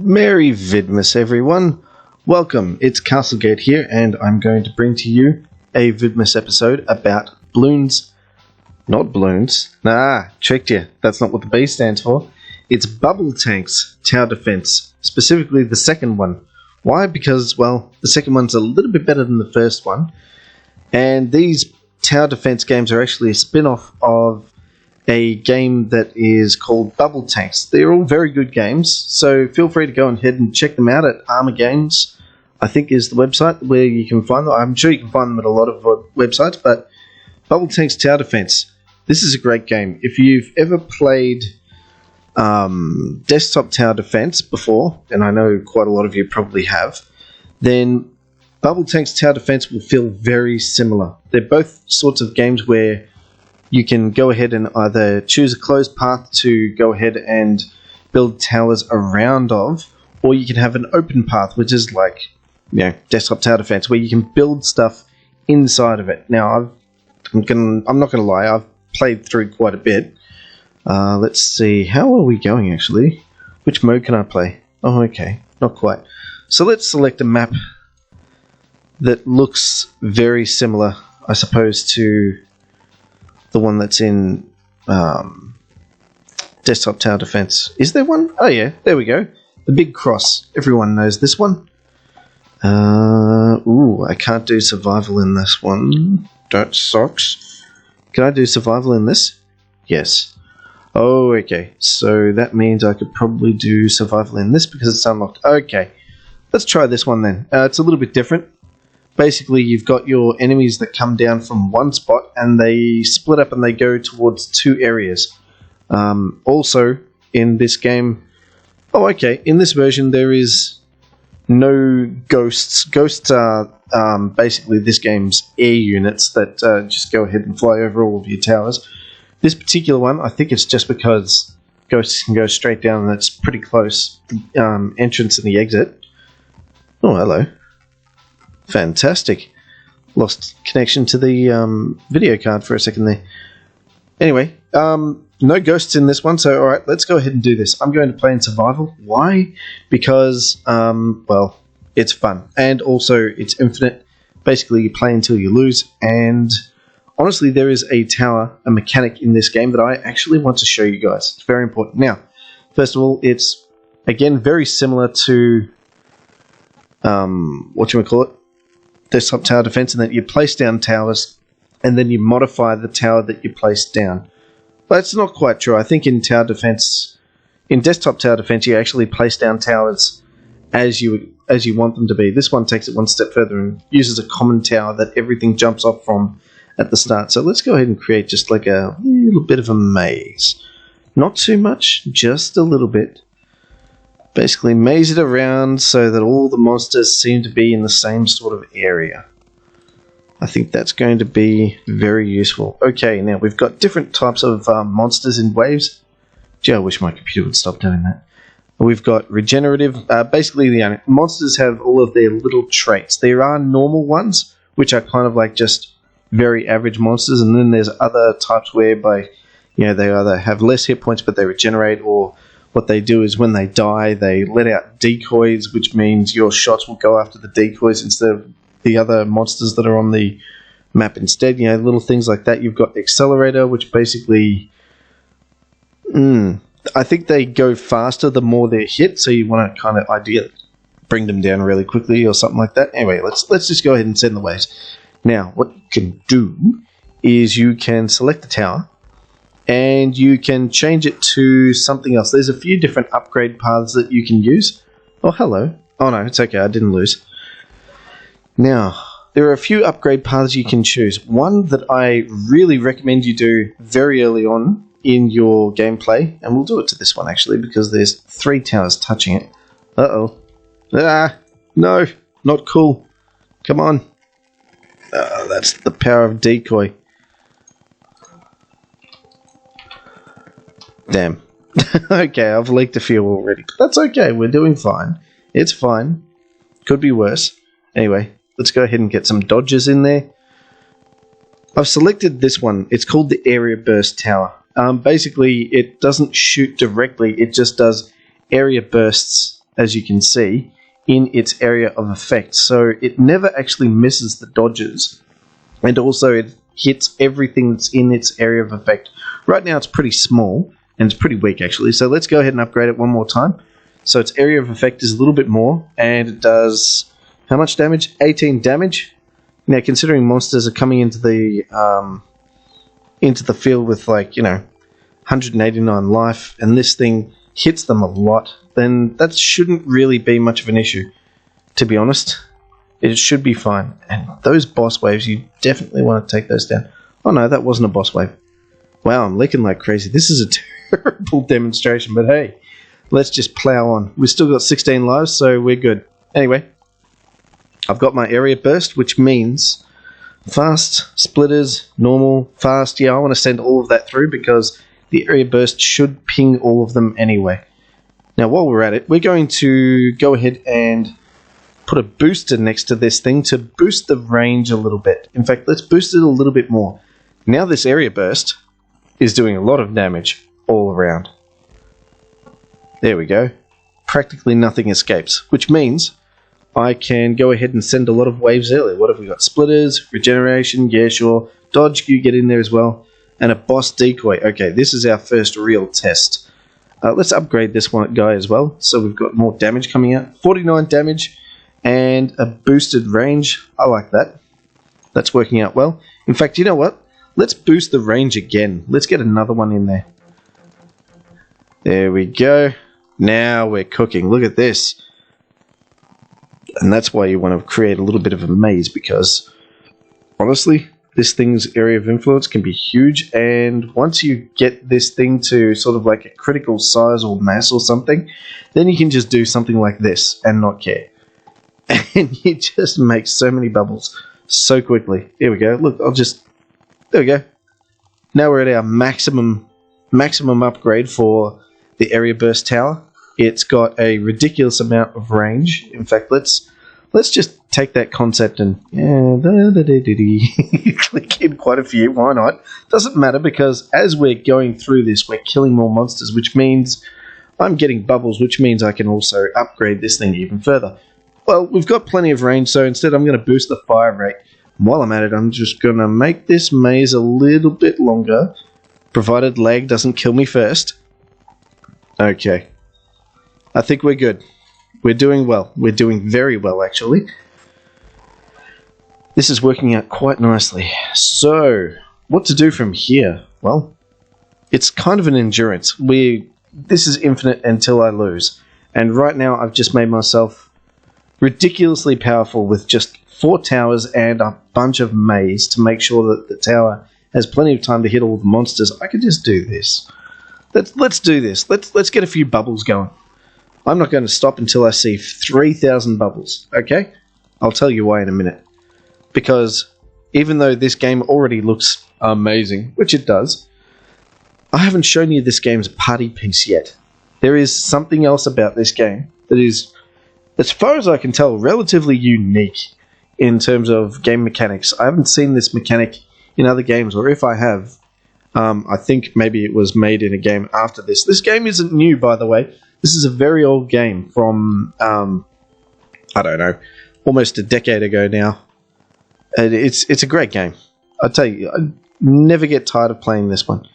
Merry Vidmas, everyone. Welcome, it's CastleGate here, and I'm going to bring to you a Vidmas episode about balloons. Not balloons. Nah, tricked you. That's not what the B stands for. It's bubble tanks, tower defense, specifically the second one. Why? Because, well, the second one's a little bit better than the first one, and these tower defense games are actually a spin-off of a game that is called Bubble Tanks. They're all very good games, so feel free to go ahead and check them out at Armour Games, I think is the website where you can find them. I'm sure you can find them at a lot of websites, but Bubble Tanks Tower Defense, this is a great game. If you've ever played desktop tower defense before, and I know quite a lot of you probably have, then Bubble Tanks Tower Defense will feel very similar. They're both sorts of games where you can go ahead and either choose a closed path to go ahead and build towers around of, or you can have an open path, which is like, you know, desktop tower defense, where you can build stuff inside of it. Now, I'm not gonna lie, I've played through quite a bit. Let's see, how are we going actually? Which mode can I play? Oh, okay, not quite. So let's select a map that looks very similar, I suppose, to the one that's in desktop tower defense. Is there one? Oh yeah, there we go. The big cross. Everyone knows this one. Ooh, I can't do survival in this one. That sucks. Can I do survival in this? Yes. Oh, okay. So that means I could probably do survival in this because it's unlocked. Okay. Let's try this one then. It's a little bit different. Basically, you've got your enemies that come down from one spot and they split up and they go towards two areas. Also, in this game... Oh, okay. In this version, there is no ghosts. Ghosts are basically this game's air units that just go ahead and fly over all of your towers. This particular one, I think it's just because ghosts can go straight down and it's pretty close. The entrance and the exit. Oh, hello. Fantastic. Lost connection to the video card for a second there. Anyway, no ghosts in this one, so alright, let's go ahead and do this. I'm going to play in survival. Why? Because, well, it's fun. And also, it's infinite. Basically, you play until you lose. And honestly, there is a mechanic in this game that I actually want to show you guys. It's very important. Now, first of all, it's, again, very similar to, whatchamacallit? Desktop tower defense, and that you place down towers and then you modify the tower that you place down. But it's not quite true. I think in tower defense, in desktop tower defense, you actually place down towers as you want them to be. This one takes it one step further and uses a common tower that everything jumps off from at the start. So let's go ahead and create just like a little bit of a maze. Not too much, just a little bit. Basically maze it around so that all the monsters seem to be in the same sort of area. I think that's going to be very useful. Okay, now we've got different types of monsters in waves. Gee, I wish my computer would stop doing that. We've got regenerative. Basically, the monsters have all of their little traits. There are normal ones, which are kind of like just very average monsters, and then there's other types whereby, you know, they either have less hit points but they regenerate, or what they do is when they die, they let out decoys, which means your shots will go after the decoys instead of the other monsters that are on the map instead. You know, little things like that. You've got Accelerator, which basically... I think they go faster the more they're hit, so you want to kind of ideally bring them down really quickly or something like that. Anyway, let's just go ahead and send the waves. Now, what you can do is you can select the tower, and you can change it to something else. There's a few different upgrade paths that you can use. Oh, hello. Oh no, it's okay, I didn't lose. Now, there are a few upgrade paths you can choose. One that I really recommend you do very early on in your gameplay, and we'll do it to this one actually, because there's 3 towers touching it. Uh-oh. Ah, no, not cool. Come on. That's the power of decoy. Damn. Okay, I've leaked a few already. That's okay, we're doing fine. It's fine. Could be worse. Anyway, let's go ahead and get some dodges in there. I've selected this one. It's called the Area Burst Tower. Basically, it doesn't shoot directly. It just does area bursts as you can see, in its area of effect. So it never actually misses the dodges. And also it hits everything that's in its area of effect. Right now it's pretty small, and it's pretty weak actually. So let's go ahead and upgrade it one more time. So its area of effect is a little bit more, and it does how much damage? 18 damage. Now, considering monsters are coming into the field with, like, 189 life, and this thing hits them a lot, then that shouldn't really be much of an issue, to be honest. It should be fine. And those boss waves, you definitely want to take those down. Oh no, that wasn't a boss wave. Wow, I'm licking like crazy. This is a terrible demonstration, but hey, let's just plow on. We've still got 16 lives, so we're good. Anyway, I've got my area burst, which means fast, splitters, normal, fast. Yeah, I want to send all of that through because the area burst should ping all of them anyway. Now, while we're at it, we're going to go ahead and put a booster next to this thing to boost the range a little bit. In fact, let's boost it a little bit more. Now this area burst is doing a lot of damage all around. There we go. Practically nothing escapes, which means I can go ahead and send a lot of waves early. What have we got? Splitters, regeneration, yeah, sure. Dodge, you get in there as well. And a boss decoy. Okay, this is our first real test. Let's upgrade this one guy as well. So we've got more damage coming out. 49 damage and a boosted range. I like that. That's working out well. In fact, you know what? Let's boost the range again. Let's get another one in there. There we go. Now we're cooking. Look at this. And that's why you want to create a little bit of a maze, because honestly, this thing's area of influence can be huge, and once you get this thing to sort of like a critical size or mass or something, then you can just do something like this and not care. And you just make so many bubbles so quickly. Here we go. Look, there we go. Now we're at our maximum upgrade for the area burst tower. It's got a ridiculous amount of range. In fact, let's just take that concept and click in quite a few. Why not? Doesn't matter, because as we're going through this, we're killing more monsters, which means I'm getting bubbles, which means I can also upgrade this thing even further. Well, we've got plenty of range, so instead I'm going to boost the fire rate. While I'm at it, I'm just going to make this maze a little bit longer, provided lag doesn't kill me first. Okay. I think we're good. We're doing well. We're doing very well, actually. This is working out quite nicely. So, what to do from here? Well, it's kind of an endurance. This is infinite until I lose. And right now, I've just made myself ridiculously powerful with just 4 towers and a bunch of maze to make sure that the tower has plenty of time to hit all the monsters. I could just do this. Let's do this. Let's get a few bubbles going. I'm not going to stop until I see 3,000 bubbles, okay? I'll tell you why in a minute. Because even though this game already looks amazing, which it does, I haven't shown you this game's party piece yet. There is something else about this game that is, as far as I can tell, relatively unique in terms of game mechanics. I haven't seen this mechanic in other games, or if I have, I think maybe it was made in a game after this. This game isn't new, by the way. This is a very old game from, I don't know, almost a decade ago now. And it's a great game. I tell you, I never get tired of playing this one.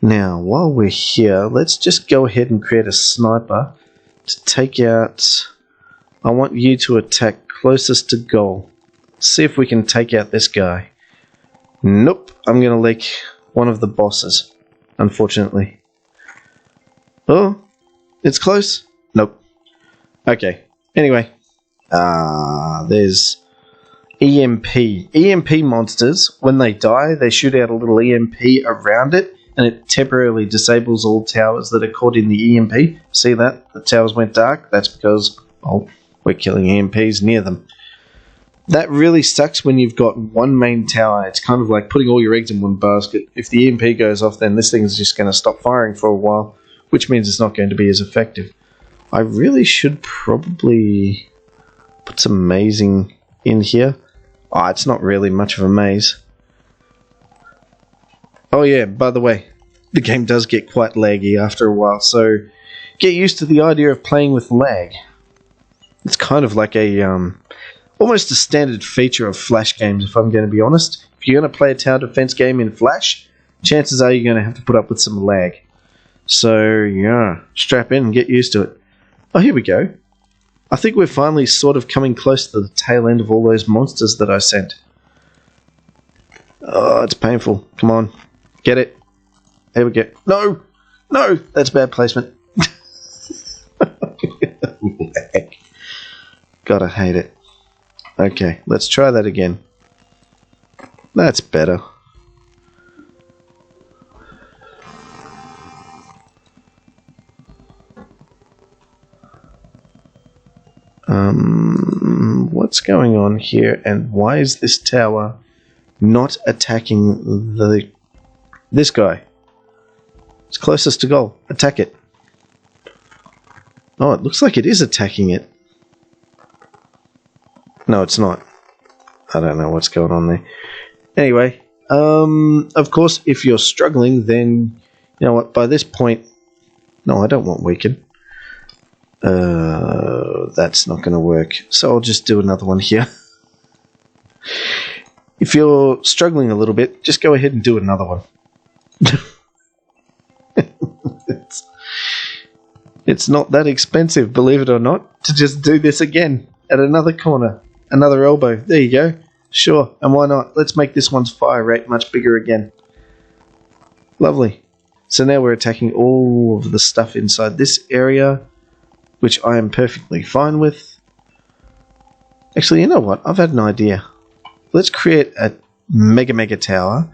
Now, while we're here, let's just go ahead and create a sniper to take out... I want you to attack closest to goal. See if we can take out this guy. Nope, I'm going to lick one of the bosses, unfortunately. Oh, it's close. Nope. Okay, anyway. There's EMP. EMP monsters, when they die, they shoot out a little EMP around it, and it temporarily disables all towers that are caught in the EMP. See that? The towers went dark. That's because, well, we're killing EMPs near them. That really sucks when you've got one main tower. It's kind of like putting all your eggs in one basket. If the EMP goes off, then this thing's just going to stop firing for a while, which means it's not going to be as effective. I really should probably put some mazing in here. Oh, it's not really much of a maze. Oh yeah, by the way, the game does get quite laggy after a while, so get used to the idea of playing with lag. It's kind of like a almost a standard feature of Flash games, if I'm going to be honest. If you're going to play a tower defense game in Flash, chances are you're going to have to put up with some lag. So, yeah, strap in and get used to it. Oh, here we go. I think we're finally sort of coming close to the tail end of all those monsters that I sent. Oh, it's painful. Come on. Get it. There we go. No! No! That's bad placement. God, I hate it. Okay, let's try that again. That's better. What's going on here, and why is this tower not attacking this guy? It's closest to goal. Attack it. Oh, it looks like it is attacking it. No, it's not. I don't know what's going on there. Anyway, of course, if you're struggling, then, you know what, by this point... No, I don't want weaken. That's not going to work. So I'll just do another one here. If you're struggling a little bit, just go ahead and do another one. It's not that expensive, believe it or not, to just do this again at another corner. Another elbow. There you go. Sure, and why not? Let's make this one's fire rate much bigger again. Lovely. So now we're attacking all of the stuff inside this area, which I am perfectly fine with. Actually, you know what? I've had an idea. Let's create a mega tower,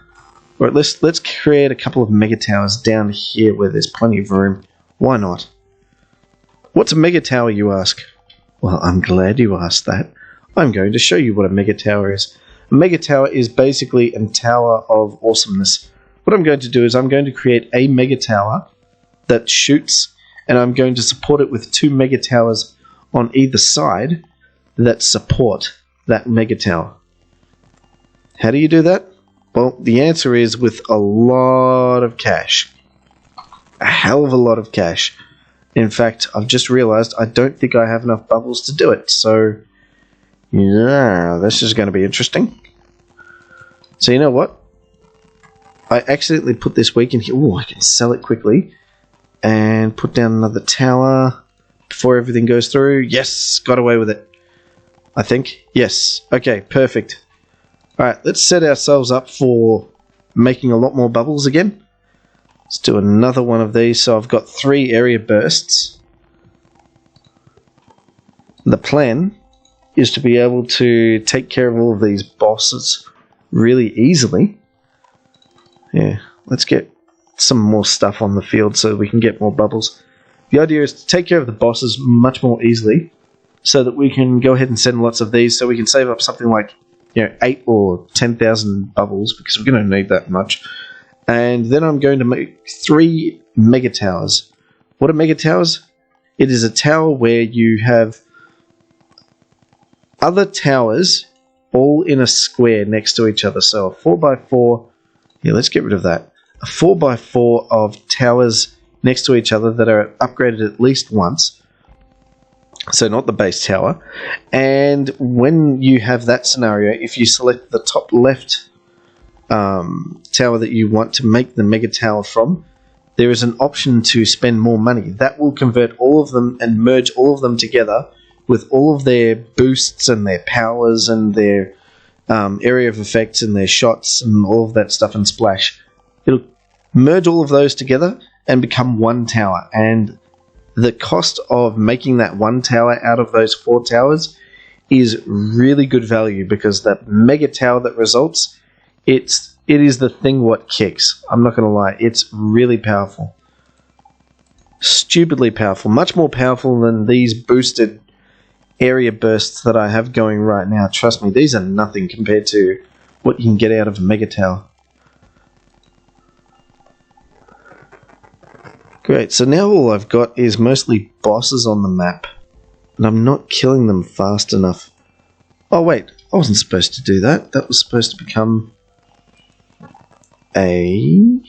or at least let's create a couple of mega towers down here where there's plenty of room. Why not? What's a mega tower, you ask? Well, I'm glad you asked that. I'm going to show you what a mega tower is. A mega tower is basically a tower of awesomeness. What I'm going to do is I'm going to create a mega tower that shoots, and I'm going to support it with 2 mega towers on either side that support that mega tower. How do you do that? Well, the answer is with a lot of cash. A hell of a lot of cash. In fact, I've just realized I don't think I have enough bubbles to do it, so yeah, this is going to be interesting. So you know what? I accidentally put this weak in here. Oh, I can sell it quickly. And put down another tower before everything goes through. Yes, got away with it. I think. Yes. Okay, perfect. Alright, let's set ourselves up for making a lot more bubbles again. Let's do another one of these. So I've got 3 area bursts. The plan is to be able to take care of all of these bosses really easily. Yeah, let's get some more stuff on the field so we can get more bubbles. The idea is to take care of the bosses much more easily so that we can go ahead and send lots of these so we can save up something like 8 or 10,000 bubbles because we're going to need that much. And then I'm going to make 3 mega towers. What are mega towers? It is a tower where you have other towers all in a square next to each other. So a 4x4, yeah, let's get rid of that. A 4x4 of towers next to each other that are upgraded at least once. So not the base tower. And when you have that scenario, if you select the top left tower that you want to make the mega tower from, there is an option to spend more money. That will convert all of them and merge all of them together with all of their boosts and their powers and their area of effects and their shots and all of that stuff and splash. It'll merge all of those together and become one tower. And the cost of making that one tower out of those 4 towers is really good value because that mega tower that results, it is the thing what kicks. I'm not going to lie, it's really powerful. Stupidly powerful. Much more powerful than these boosted area bursts that I have going right now. Trust me, these are nothing compared to what you can get out of a mega tower. Great, so now all I've got is mostly bosses on the map, and I'm not killing them fast enough. Oh wait, I wasn't supposed to do that. That was supposed to become a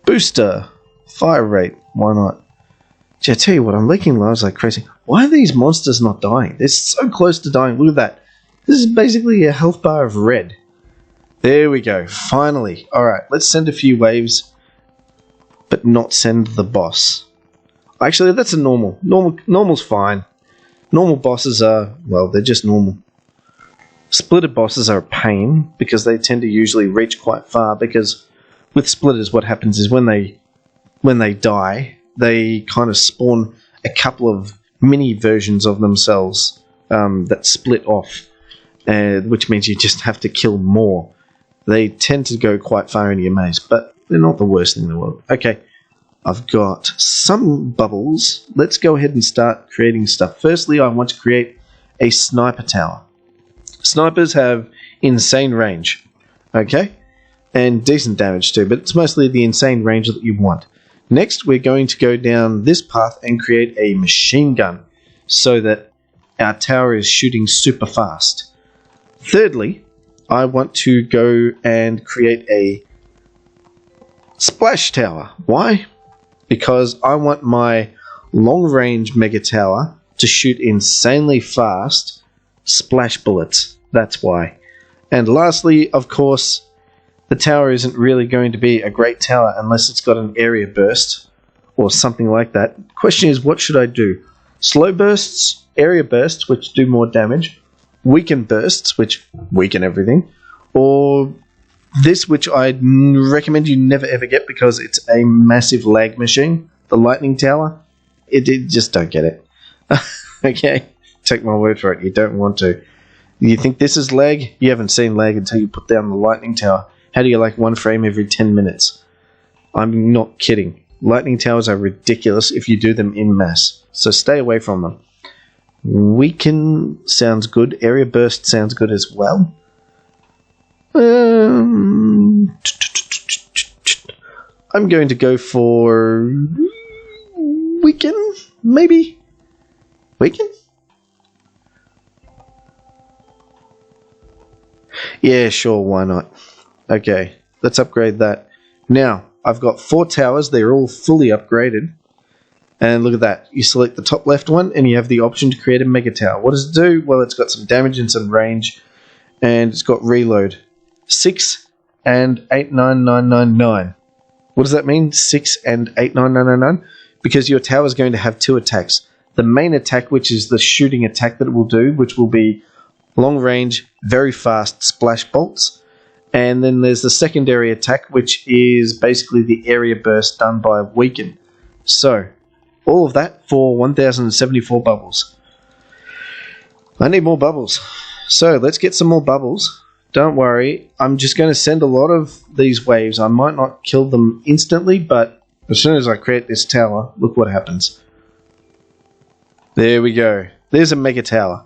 booster. Fire rate, why not? Gee, I tell you what, I'm leaking lives like crazy. Why are these monsters not dying? They're so close to dying. Look at that. This is basically a health bar of red. There we go. Finally. Alright, let's send a few waves, but not send the boss. Actually, that's a normal. Normal's fine. Normal bosses are, well, they're just normal. Splitter bosses are a pain because they tend to usually reach quite far, because with splitters what happens is when they die, they kind of spawn a couple of mini versions of themselves that split off, which means you just have to kill more. They tend to go quite far into your maze, but they're not the worst thing in the world. Okay, I've got some bubbles. Let's go ahead and start creating stuff. Firstly, I want to create a sniper tower. Snipers have insane range, okay? And decent damage too, but it's mostly the insane range that you want. Next, we're going to go down this path and create a machine gun so that our tower is shooting super fast. Thirdly, I want to go and create a splash tower. Why? Because I want my long-range mega tower to shoot insanely fast splash bullets. That's why. And lastly, of course, the tower isn't really going to be a great tower unless it's got an area burst or something like that. Question is, what should I do? Slow bursts, area bursts, which do more damage, weaken bursts, which weaken everything, or this, which I recommend you never ever get because it's a massive lag machine, the lightning tower. It just don't get it. Okay, take my word for it, you don't want to. You think this is lag? You haven't seen lag until you put down the lightning tower. How do you like one frame every 10 minutes? I'm not kidding. Lightning towers are ridiculous if you do them in mass, so stay away from them. Weaken sounds good. Area burst sounds good as well. I'm going to go for weaken, maybe? Weaken? Yeah, sure, why not? Okay, let's upgrade that. Now, I've got 4 towers, they're all fully upgraded. And look at that, you select the top left one and you have the option to create a mega tower. What does it do? Well, it's got some damage and some range, and it's got reload. 6 and 89999. What does that mean? 6 and 89999? Because your tower is going to have 2 attacks. The main attack, which is the shooting attack that it will do, which will be long range, very fast splash bolts. And then there's the secondary attack, which is basically the area burst done by weaken. So, all of that for 1074 bubbles. I need more bubbles. So, let's get some more bubbles. Don't worry, I'm just going to send a lot of these waves. I might not kill them instantly, but as soon as I create this tower, look what happens. There we go. There's a mega tower.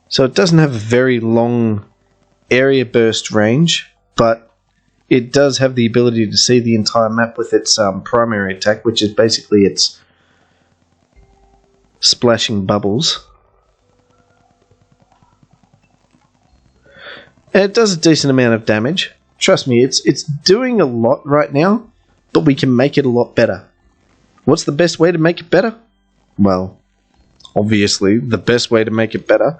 So it doesn't have a very long area burst range, but it does have the ability to see the entire map with its primary attack, which is basically its splashing bubbles. And it does a decent amount of damage. Trust me, it's doing a lot right now, but we can make it a lot better. What's the best way to make it better? Well, obviously, the best way to make it better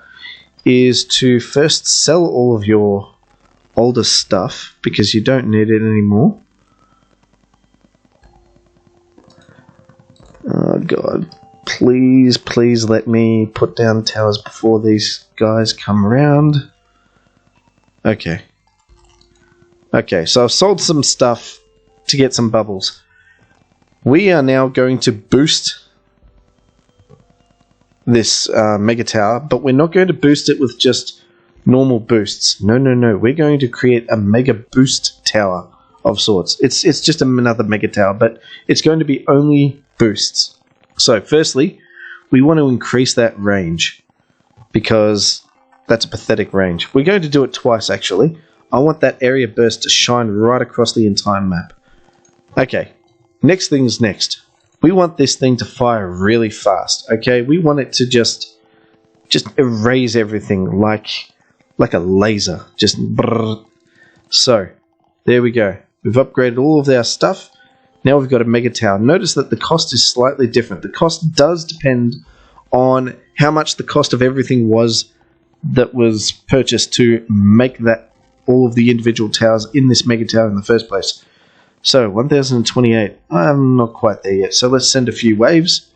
is to first sell all of your older stuff, because you don't need it anymore. Oh god, please, please let me put down towers before these guys come around. Okay. Okay, so I've sold some stuff to get some bubbles. We are now going to boost this mega tower, but we're not going to boost it with just normal boosts. No, no, no. We're going to create a mega boost tower of sorts. It's just another mega tower, but it's going to be only boosts. So, firstly, we want to increase that range, because that's a pathetic range. We're going to do it twice, actually. I want that area burst to shine right across the entire map. Okay, next thing's next. We want this thing to fire really fast, okay? We want it to just erase everything like a laser. Just brrr. So, there we go. We've upgraded all of our stuff. Now we've got a mega tower. Notice that the cost is slightly different. The cost does depend on how much the cost of everything was that was purchased to make that all of the individual towers in this mega tower in the first place. So 1028. I'm not quite there yet. So let's send a few waves.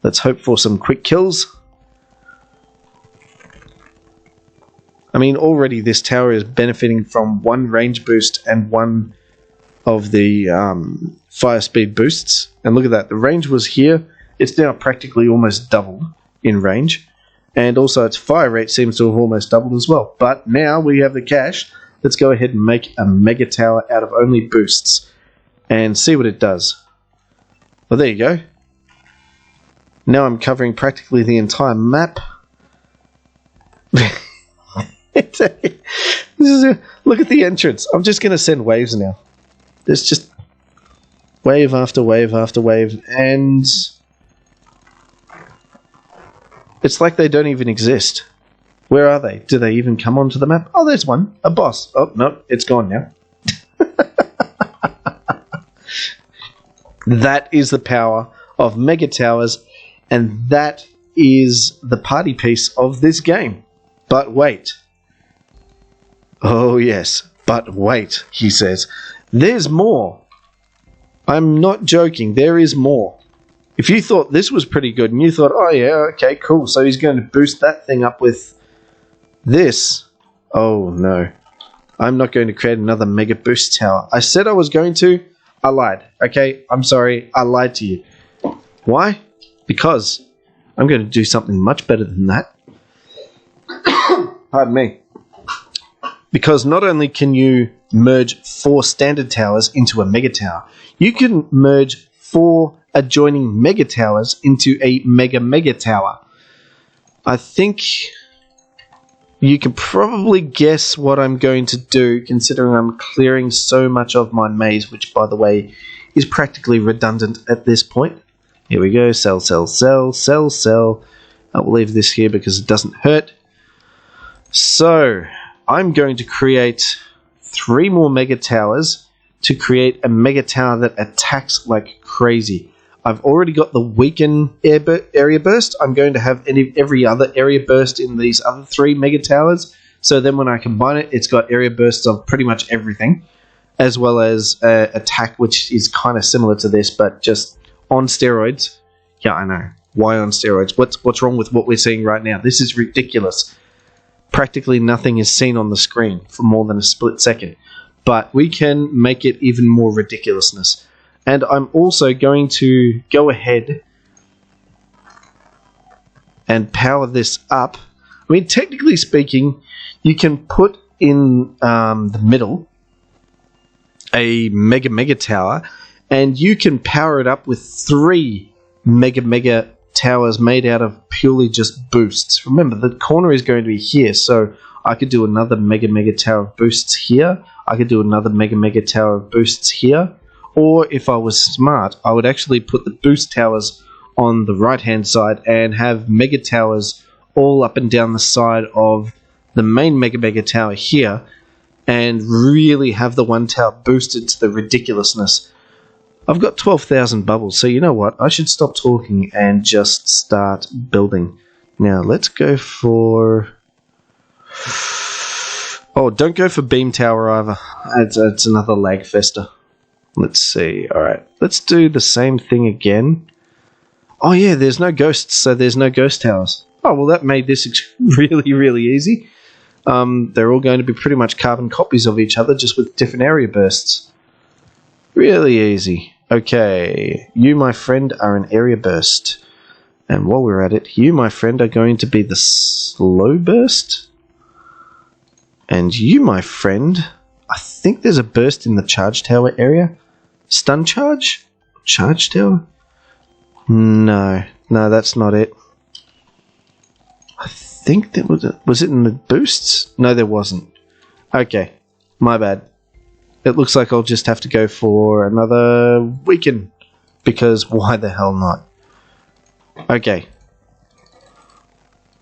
Let's hope for some quick kills. I mean, already this tower is benefiting from 1 range boost and 1 of the fire speed boosts. And look at that. The range was here. It's now practically almost doubled in range. And also its fire rate seems to have almost doubled as well. But now we have the cash. Let's go ahead and make a mega tower out of only boosts and see what it does. Well, there you go. Now I'm covering practically the entire map. Look at the entrance. I'm just going to send waves now. There's just wave after wave after wave, and it's like they don't even exist. Where are they? Do they even come onto the map? Oh, there's one. A boss. Oh, no, it's gone now. That is the power of mega towers, and that is the party piece of this game. But wait. Oh, yes. But wait, he says. There's more. I'm not joking. There is more. If you thought this was pretty good and you thought, oh yeah, okay, cool, so he's going to boost that thing up with this. Oh no. I'm not going to create another mega boost tower. I said I was going to. I lied. Okay, I'm sorry. I lied to you. Why? Because I'm going to do something much better than that. Pardon me. Because not only can you merge 4 standard towers into a mega tower, you can merge 4 adjoining mega towers into a mega tower. I think you can probably guess what I'm going to do, considering I'm clearing so much of my maze, which, by the way, is practically redundant at this point. Here we go. Sell, sell, sell, sell, sell. I'll leave this here because it doesn't hurt. So I'm going to create 3 more mega towers to create a mega tower that attacks like crazy. I've already got the weaken area burst. I'm going to have every other area burst in these other 3 mega towers. So then when I combine it, it's got area bursts of pretty much everything, as well as attack, which is kind of similar to this, but just on steroids. Yeah, I know. Why on steroids? What's wrong with what we're seeing right now? This is ridiculous. Practically nothing is seen on the screen for more than a split second. But we can make it even more ridiculousness. And I'm also going to go ahead and power this up. I mean, technically speaking, you can put in the middle a mega tower, and you can power it up with 3 mega towers made out of purely just boosts. Remember, the corner is going to be here, so I could do another mega tower of boosts here. I could do another mega tower of boosts here. Or if I was smart, I would actually put the boost towers on the right hand side and have mega towers all up and down the side of the main mega tower here, and really have the one tower boosted to the ridiculousness. I've got 12,000 bubbles, so you know what? I should stop talking and just start building. Now let's go for... Oh, don't go for beam tower either. It's another lag fester. Let's see. Alright, let's do the same thing again. Oh yeah, there's no ghosts, so there's no ghost towers. Oh, well that made this really easy. They're all going to be pretty much carbon copies of each other, just with different area bursts. Really easy. Okay, you, my friend, are an area burst. And while we're at it, you, my friend, are going to be the slow burst. And you, my friend, I think there's a burst in the charge tower area. Stun charge? Charge tower? No, that's not it. I think that was it in the boosts? No, there wasn't. Okay, my bad. It looks like I'll just have to go for another weaken, because why the hell not? Okay.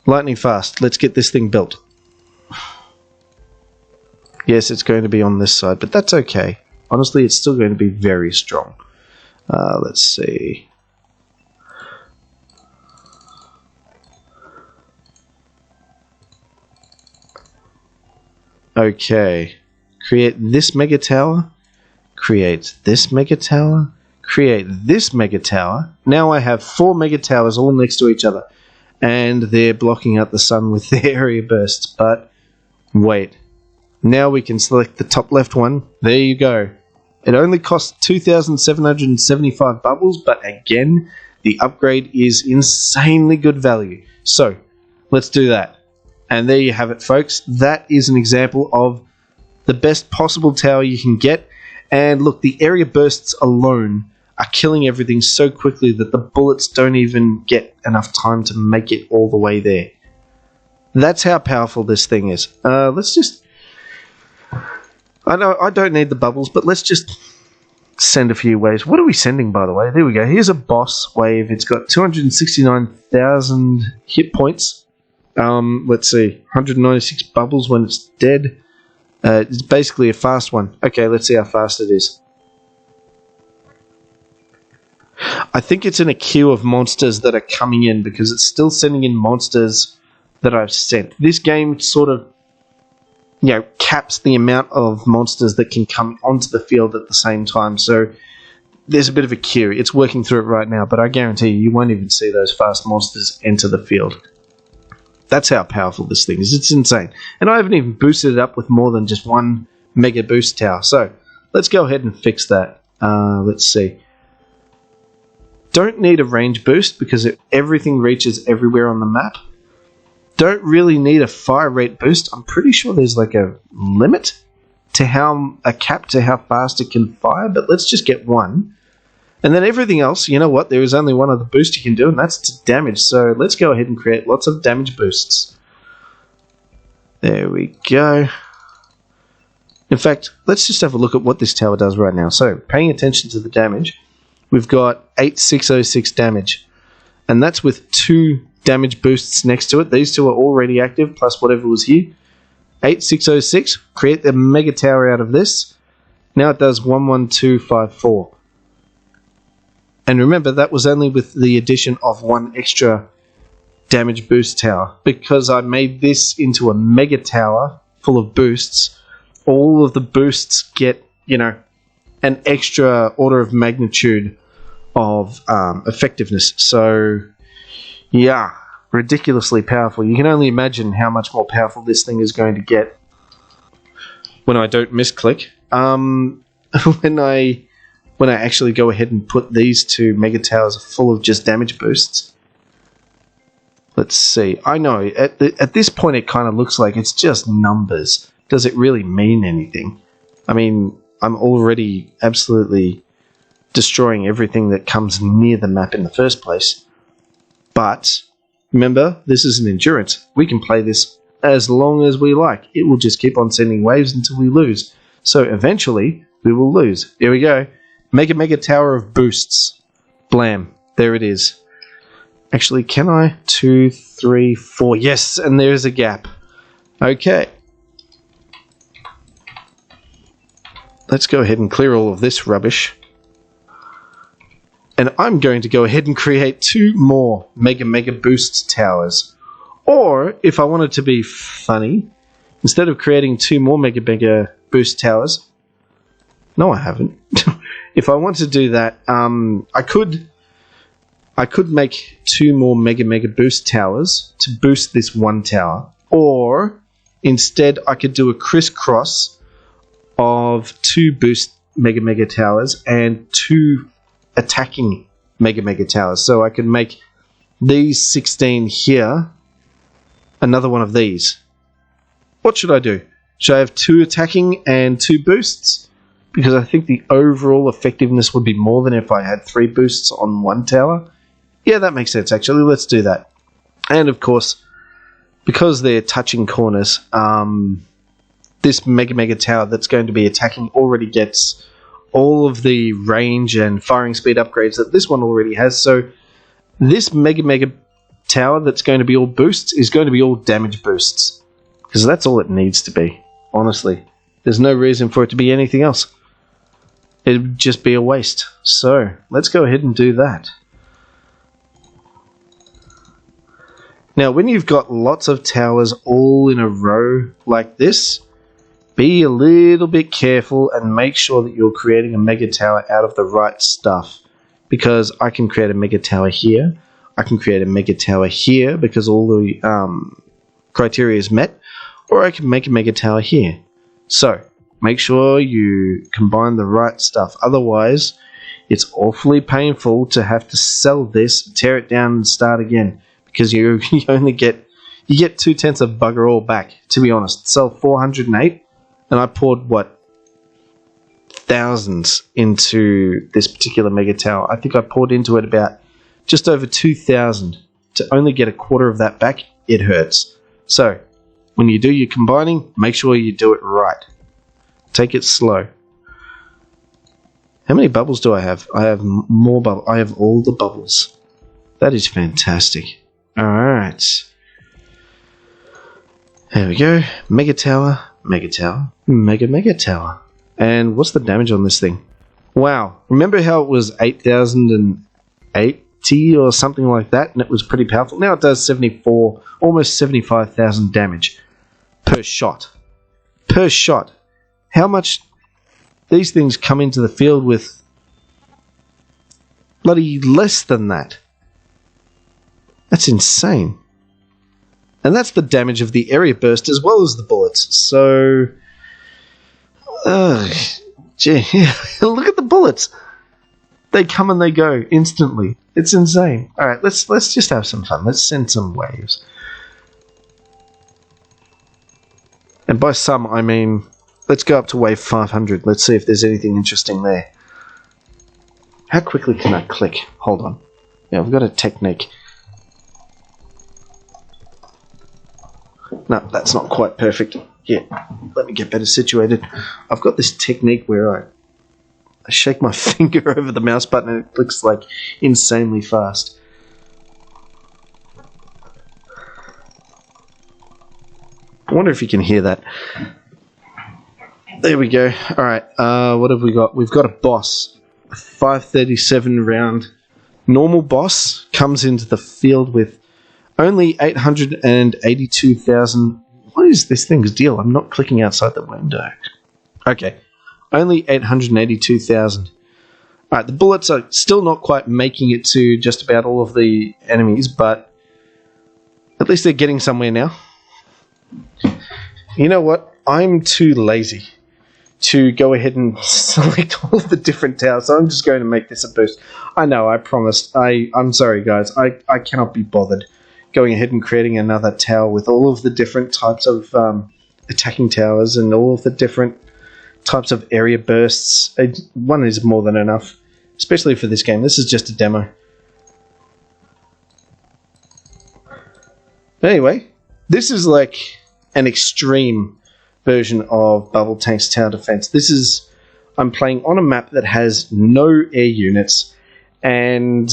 Lightning fast. Let's get this thing built. Yes, it's going to be on this side, but that's okay. Honestly, it's still going to be very strong. Let's see. Okay. Create this mega tower. Create this mega tower. Create this mega tower. Now I have 4 mega towers all next to each other. And they're blocking out the sun with their area bursts. But wait. Now we can select the top left one. There you go. It only costs 2,775 bubbles, but again, the upgrade is insanely good value. So, let's do that. And there you have it, folks. That is an example of the best possible tower you can get. And look, the area bursts alone are killing everything so quickly that the bullets don't even get enough time to make it all the way there. That's how powerful this thing is. Let's just... I know I don't need the bubbles, but let's just send a few waves. What are we sending, by the way? There we go. Here's a boss wave. It's got 269,000 hit points. Let's see. 196 bubbles when it's dead. It's basically a fast one. Okay, let's see how fast it is. I think it's in a queue of monsters that are coming in because it's still sending in monsters that I've sent. This game sort of, caps the amount of monsters that can come onto the field at the same time. So there's a bit of a queue. It's working through it right now, but I guarantee you won't even see those fast monsters enter the field. That's how powerful this thing is. It's insane. And I haven't even boosted it up with more than just one mega boost tower. So let's go ahead and fix that. Let's see. Don't need a range boost because everything reaches everywhere on the map. Don't really need a fire rate boost. I'm pretty sure there's like a limit to a cap to how fast it can fire, but let's just get one. And then everything else, you know what, there is only one other boost you can do, and that's to damage. So let's go ahead and create lots of damage boosts. There we go. In fact, let's just have a look at what this tower does right now. So, paying attention to the damage, we've got 8606 damage. And that's with 2 damage boosts next to it. These 2 are already active, plus whatever was here. 8606, create the mega tower out of this. Now it does 11254. And remember, that was only with the addition of 1 extra damage boost tower. Because I made this into a mega tower full of boosts, all of the boosts get, an extra order of magnitude of effectiveness. So, yeah, ridiculously powerful. You can only imagine how much more powerful this thing is going to get when I don't misclick. When I actually go ahead and put these 2 mega towers full of just damage boosts. Let's see. I know, at this point it kind of looks like it's just numbers. Does it really mean anything? I mean, I'm already absolutely destroying everything that comes near the map in the first place. But, remember, this is an endurance. We can play this as long as we like. It will just keep on sending waves until we lose. So eventually, we will lose. Here we go. Mega tower of boosts. Blam. There it is. Actually, can I? 2, 3, 4. Yes, and there's a gap. Okay. Let's go ahead and clear all of this rubbish. And I'm going to go ahead and create 2 more mega boost towers. Or, if I wanted to be funny, instead of creating 2 more mega boost towers... No, I haven't. If I want to do that, I could make 2 more mega boost towers to boost this 1 tower. Or, instead, I could do a crisscross of 2 boost mega towers and 2 attacking mega towers. So I can make these 16 here, another one of these. What should I do? Should I have 2 attacking and 2 boosts? Because I think the overall effectiveness would be more than if I had 3 boosts on 1 tower. Yeah, that makes sense actually. Let's do that. And of course, because they're touching corners, this mega tower that's going to be attacking already gets all of the range and firing speed upgrades that this one already has. So this mega tower that's going to be all boosts is going to be all damage boosts. Because that's all it needs to be, honestly. There's no reason for it to be anything else. It'd just be a waste. So let's go ahead and do that. Now, when you've got lots of towers all in a row like this, be a little bit careful and make sure that you're creating a mega tower out of the right stuff. Because I can create a mega tower here, I can create a mega tower here because all the criteria is met, or I can make a mega tower here. So make sure you combine the right stuff. Otherwise, it's awfully painful to have to sell this, tear it down, and start again. Because you only get 2/10 of bugger all back. To be honest, sell 408, and I poured what, thousands into this particular mega tower. I think I poured into it about just over 2,000 to only get a quarter of that back. It hurts. So when you do your combining, make sure you do it right. Take it slow. How many bubbles do I have? I have more bubbles. I have all the bubbles. That is fantastic. Alright. There we go. Mega tower, mega tower, mega tower. And what's the damage on this thing? Wow. Remember how it was 8,080 or something like that, and it was pretty powerful? Now it does 74, almost 75,000 damage per shot. Per shot. How much these things come into the field with? Bloody less than that. That's insane. And that's the damage of the area burst as well as the bullets. So, gee, look at the bullets. They come and they go instantly. It's insane. All right, let's just have some fun. Let's send some waves. And by some, I mean, let's go up to wave 500. Let's see if there's anything interesting there. How quickly can I click? Hold on. Yeah, I've got a technique. No, that's not quite perfect. Yeah, let me get better situated. I've got this technique where I shake my finger over the mouse button and it looks like insanely fast. I wonder if you can hear that. There we go. Alright, what have we got? We've got a boss. A 537 round normal boss comes into the field with only 882,000. What is this thing's deal? I'm not clicking outside the window. Okay. Only 882,000. Alright, the bullets are still not quite making it to just about all of the enemies, but at least they're getting somewhere now. You know what? I'm too lazy to go ahead and select all of the different towers, so I'm just going to make this a boost. I know, I promised. I'm sorry, guys. I cannot be bothered going ahead and creating another tower with all of the different types of attacking towers and all of the different types of area bursts. One is more than enough, especially for this game. This is just a demo. Anyway, this is like an extreme version of Bubble Tank's tower defense. This is, I'm playing on a map that has no air units and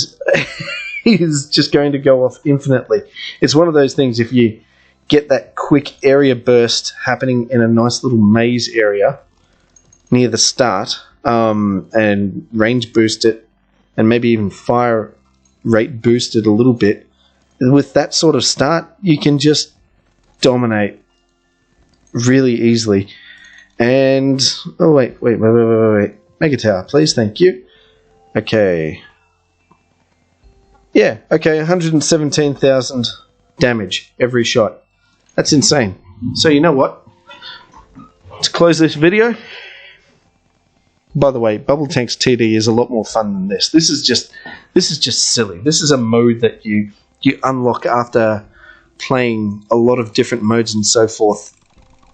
is just going to go off infinitely. It's one of those things, if you get that quick area burst happening in a nice little maze area near the start, and range boost it, and maybe even fire rate boost it a little bit, with that sort of start, you can just dominate really easily. And oh wait, Mega Tower, please, thank you. Okay. Yeah, okay, 117,000 damage every shot. That's insane. So you know what? To close this video, by the way, Bubble Tank's TD is a lot more fun than this. This is just silly. This is a mode that you unlock after playing a lot of different modes and so forth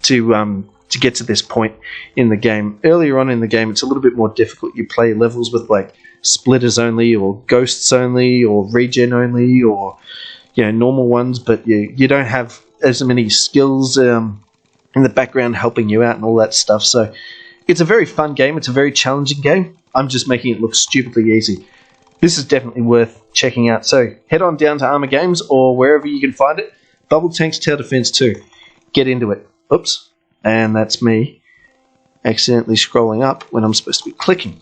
to get to this point in the game. Earlier on in the game, it's a little bit more difficult. You play levels with like splitters only, or ghosts only, or regen only, or normal ones, but you don't have as many skills in the background helping you out and all that stuff. So it's a very fun game. It's a very challenging game. I'm just making it look stupidly easy. This is definitely worth checking out. So head on down to Armour Games or wherever you can find it. Bubble Tank's Tower Defense 2. Get into it. Oops. And that's me. accidentally scrolling up when I'm supposed to be clicking.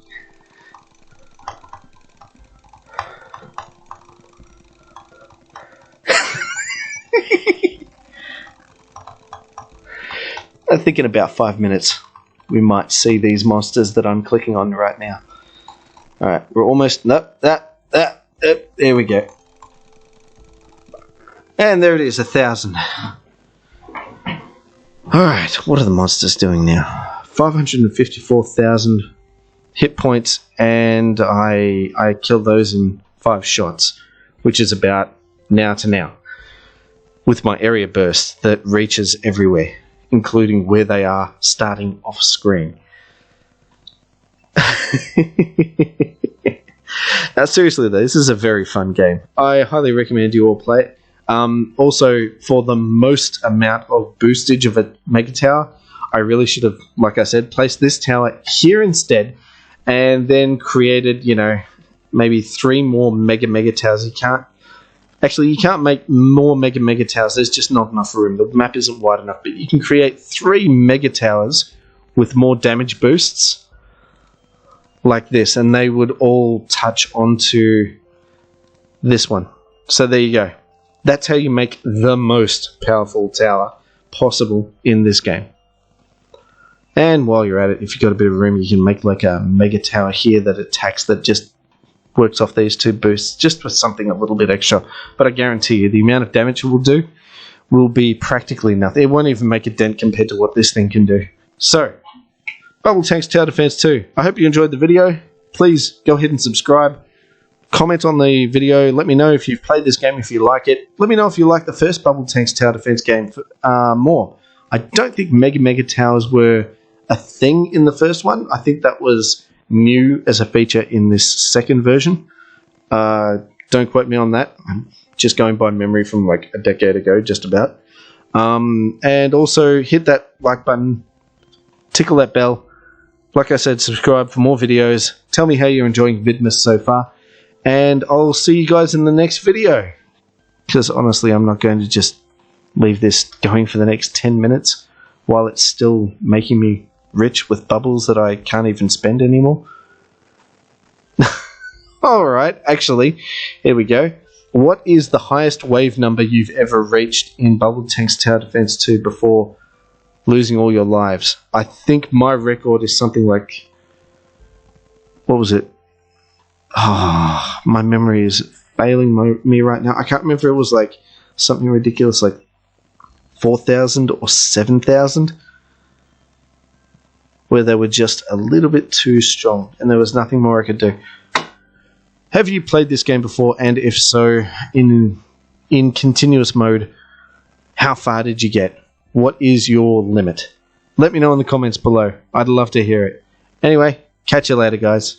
I think in about 5 minutes we might see these monsters that I'm clicking on right now. Alright, we're almost... Nope, there we go. And there it is, 1,000. Alright, what are the monsters doing now? 554,000 hit points, and I killed those in 5 shots, which is about now to now, with my area burst that reaches everywhere, including where they are starting off screen. Now, seriously though, this is a very fun game. I highly recommend you all play it. Also, for the most amount of boostage of a mega tower, I really should have, like I said, placed this tower here instead, and then created, you know, maybe 3 more mega towers. You can't make more mega towers. There's just not enough room. The map isn't wide enough, but you can create 3 mega towers with more damage boosts like this, and they would all touch onto this one. So there you go. That's how you make the most powerful tower possible in this game. And while you're at it, if you've got a bit of room, you can make like a mega tower here that attacks, that just works off these 2 boosts, just with something a little bit extra. But I guarantee you, the amount of damage it will do will be practically nothing. It won't even make a dent compared to what this thing can do. So, Bubble Tanks Tower Defense 2. I hope you enjoyed the video. Please go ahead and subscribe. Comment on the video. Let me know if you've played this game, if you like it. Let me know if you like the first Bubble Tanks Tower Defense game more. I don't think mega towers were a thing in the first one. I think that was new as a feature in this second version. Don't quote me on that. I'm just going by memory from like a decade ago, just about. And also hit that like button, tickle that bell. Like I said, subscribe for more videos. Tell me how you're enjoying Vidmas so far. And I'll see you guys in the next video. Because honestly, I'm not going to just leave this going for the next 10 minutes while it's still making me rich with bubbles that I can't even spend anymore. Alright, actually, here we go. What is the highest wave number you've ever reached in Bubble Tanks Tower Defense 2 before losing all your lives? I think my record is something like... What was it? Oh, my memory is failing me right now. I can't remember if it was like something ridiculous like 4,000 or 7,000, where they were just a little bit too strong and there was nothing more I could do. Have you played this game before? And if so, in continuous mode, how far did you get? What is your limit? Let me know in the comments below. I'd love to hear it. Anyway, catch you later, guys.